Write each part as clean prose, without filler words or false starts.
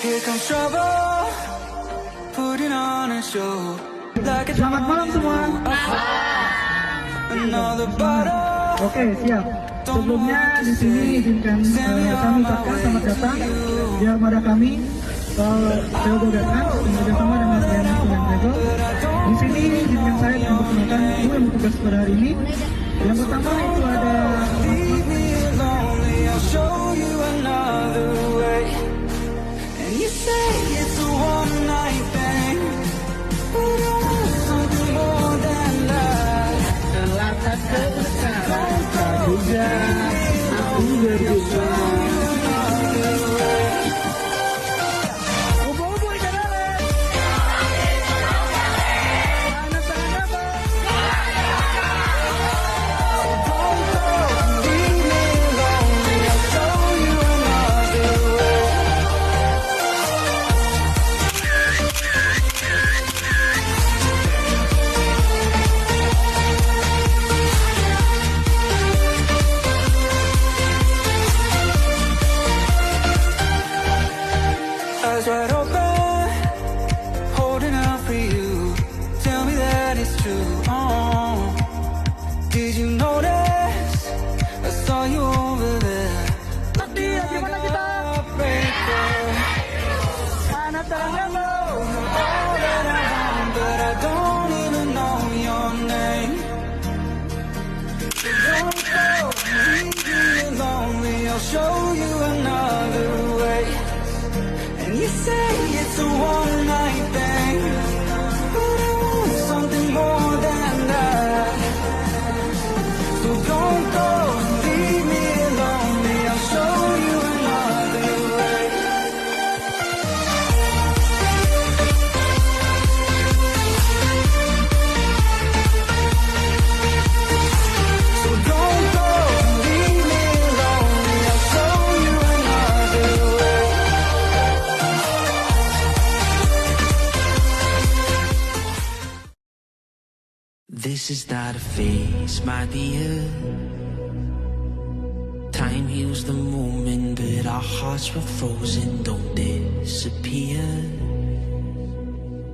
Selamat malam semua. Oke, siap. Sebelumnya di sini izinkan kami ucapkan selamat datang di armada kami Telgo Datang bekerjasama dengan PNS dan Tego. Di sini izinkan saya memperkenalkan dua yang bertugas pada hari ini. Yang pertama itu ada This is not a phase, my dear. Time heals the moment, but our hearts were frozen, don't disappear.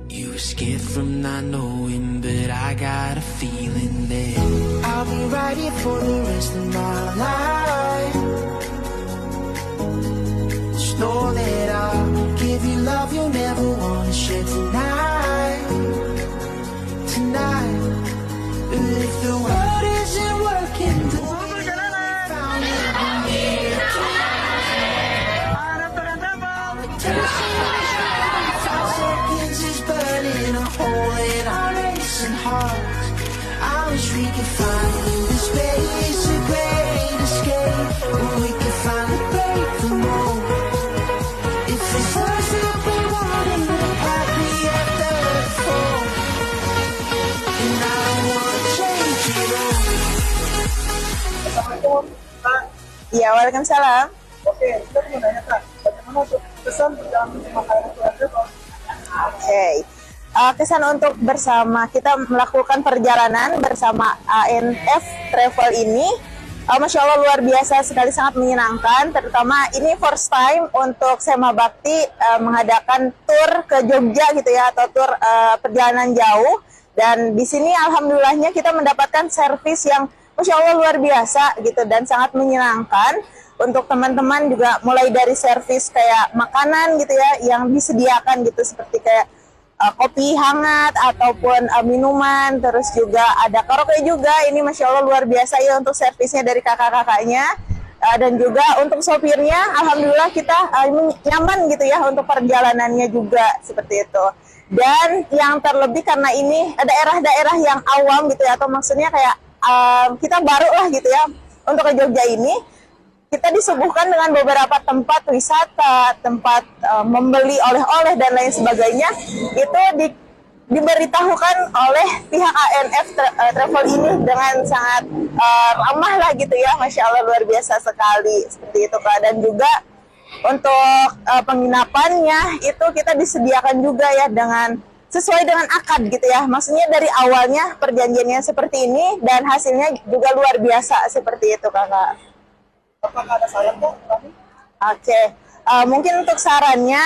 You were scared from not knowing, but I got a feeling that I'll be right here for the rest of my life. Just know that I'll give you love you'll never wanna share tonight. Tonight. If the world isn't working, the way we found it, I'm here to 5 seconds is burning a hole in our racing hearts. I wish we could find the space, a great escape, where we could finally break the mold. If it's us that we wanted, happy after the fall. And I want change it all. Assalamualaikum, Pak. Iya, waalaikumsalam. Oke, kita mau nanya, Kak, bagaimana untuk pesan perjalanan bersama kalian keluarga, Pak? Oke. Kesan untuk bersama kita melakukan perjalanan bersama ANF Travel ini, Masya Allah luar biasa sekali, sangat menyenangkan. Terutama ini first time untuk Sema Bakti mengadakan tour ke Jogja gitu ya, atau tour perjalanan jauh. Dan di sini alhamdulillahnya kita mendapatkan servis yang Masya Allah luar biasa gitu dan sangat menyenangkan. Untuk teman-teman juga mulai dari servis kayak makanan gitu ya yang disediakan gitu seperti kayak kopi hangat ataupun minuman, terus juga ada karaoke juga. Ini Masya Allah luar biasa ya untuk servisnya dari kakak-kakaknya. Dan juga untuk sopirnya alhamdulillah kita nyaman gitu ya untuk perjalanannya juga seperti itu. Dan yang terlebih karena ini daerah-daerah yang awam gitu ya, atau maksudnya kayak kita baru lah gitu ya untuk ke Jogja ini, kita disuguhkan dengan beberapa tempat wisata, tempat membeli oleh-oleh dan lain sebagainya. Itu diberitahukan oleh pihak ANF Travel ini dengan sangat ramah lah gitu ya, Masya Allah luar biasa sekali seperti itu Kak. Dan juga untuk penginapannya itu kita disediakan juga ya dengan sesuai dengan akad gitu ya. Maksudnya dari awalnya perjanjiannya seperti ini dan hasilnya juga luar biasa seperti itu Kakak. Apakah ada saran, Kak? Oke. Mungkin untuk sarannya,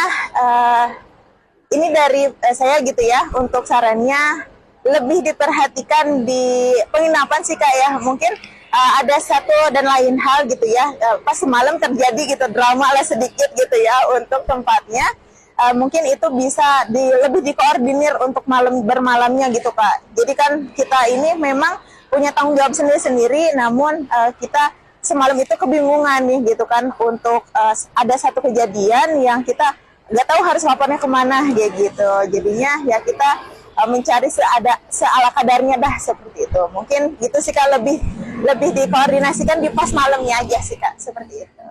ini dari saya gitu ya, untuk sarannya lebih diperhatikan di penginapan sih Kak ya. Mungkin ada satu dan lain hal gitu ya, pas semalam terjadi gitu drama lah sedikit gitu ya untuk tempatnya. Mungkin itu bisa lebih dikoordinir untuk bermalamnya gitu Kak. Jadi kan kita ini memang punya tanggung jawab sendiri-sendiri, namun kita semalam itu kebingungan nih gitu kan, untuk ada satu kejadian yang kita nggak tahu harus lapornya kemana kayak gitu. Jadinya ya kita mencari seala kadarnya dah, seperti itu. Mungkin gitu sih Kak, lebih dikoordinasikan di pas malamnya aja sih Kak, seperti itu.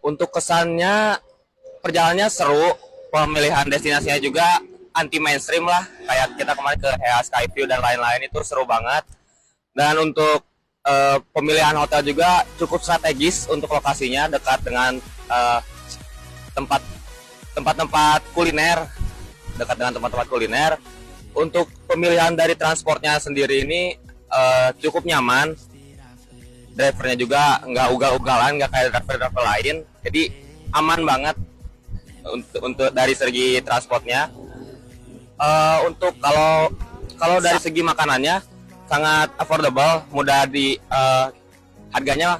Untuk kesannya, perjalanannya seru, pemilihan destinasinya juga anti mainstream lah, kayak kita kemarin ke Hea Skyview dan lain-lain, itu seru banget. Dan untuk pemilihan hotel juga cukup strategis untuk lokasinya, dekat dengan tempat-tempat kuliner, dekat dengan tempat-tempat kuliner. Untuk pemilihan dari transportnya sendiri ini cukup nyaman, drivernya juga nggak ugal-ugalan, nggak kayak driver-driver lain, jadi aman banget untuk dari segi transportnya. Untuk kalau dari segi makanannya sangat affordable, mudah harganya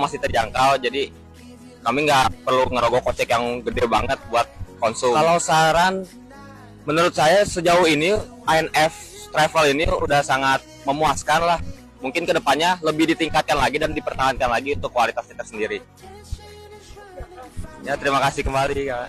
masih terjangkau, jadi kami nggak perlu ngerogoh kocek yang gede banget buat konsum. Kalau saran, menurut saya sejauh ini ANF Travel ini udah sangat memuaskan lah. Mungkin kedepannya lebih ditingkatkan lagi dan dipertahankan lagi untuk kualitasnya tersendiri. Ya, terima kasih kembali Kak.